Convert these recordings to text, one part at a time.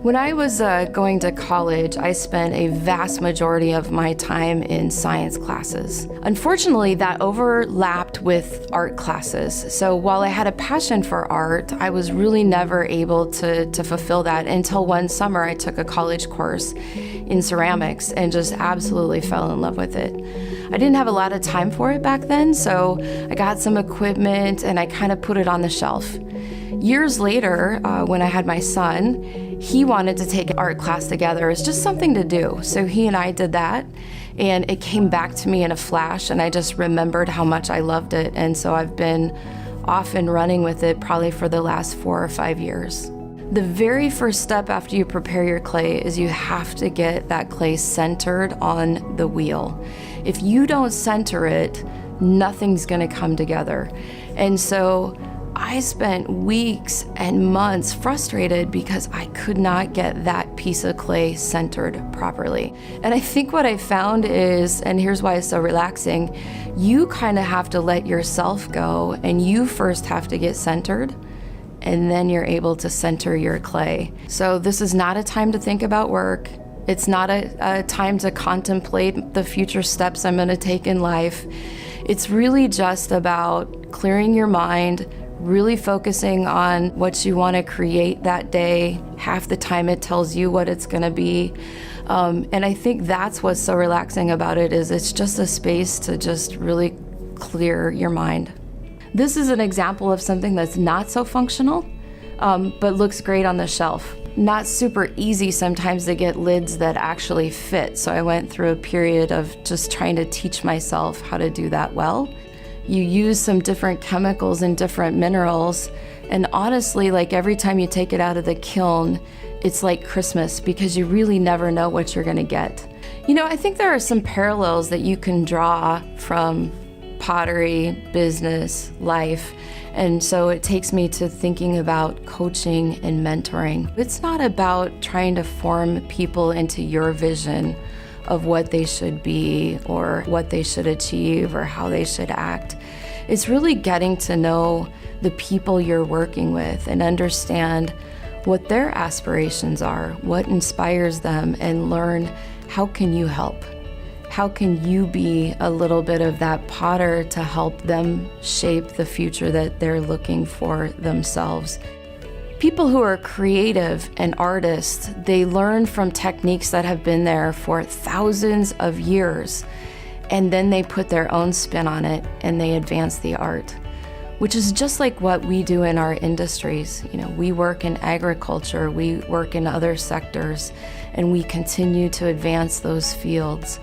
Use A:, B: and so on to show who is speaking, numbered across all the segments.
A: When I was going to college, I spent a vast majority of my time in science classes. Unfortunately, that overlapped with art classes. So while I had a passion for art, I was really never able to fulfill that until one summer I took a college course in ceramics and just absolutely fell in love with it. I didn't have a lot of time for it back then, so I got some equipment and I kind of put it on the shelf. Years later, when I had my son, he wanted to take an art class together. It's just something to do. So he and I did that, and it came back to me in a flash, and I just remembered how much I loved it. And so I've been off and running with it probably for the last 4 or 5 years. The very first step after you prepare your clay is you have to get that clay centered on the wheel. If you don't center it, nothing's gonna come together. And so I spent weeks and months frustrated because I could not get that piece of clay centered properly. And I think what I found is, and here's why it's so relaxing, you kind of have to let yourself go, and you first have to get centered, and then you're able to center your clay. So this is not a time to think about work. It's not a time to contemplate the future steps I'm gonna take in life. It's really just about clearing your mind, really focusing on what you want to create that day. Half the time it tells you what it's going to be. And I think that's what's so relaxing about it, is it's just a space to just really clear your mind. This is an example of something that's not so functional, but looks great on the shelf. Not super easy sometimes to get lids that actually fit. So I went through a period of just trying to teach myself how to do that well. You use some different chemicals and different minerals, and honestly, like every time you take it out of the kiln, it's like Christmas, because you really never know what you're gonna get. You know, I think there are some parallels that you can draw from pottery, business, life, and so it takes me to thinking about coaching and mentoring. It's not about trying to form people into your vision of what they should be or what they should achieve or how they should act. It's really getting to know the people you're working with and understand what their aspirations are, what inspires them, and learn how can you help? How can you be a little bit of that potter to help them shape the future that they're looking for themselves? People who are creative and artists, they learn from techniques that have been there for thousands of years, and then they put their own spin on it and they advance the art, which is just like what we do in our industries. You know, we work in agriculture, we work in other sectors, and we continue to advance those fields.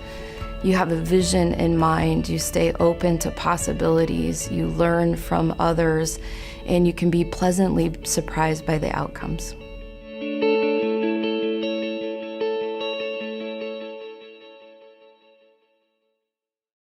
A: You have a vision in mind, you stay open to possibilities, you learn from others, and you can be pleasantly surprised by the outcomes.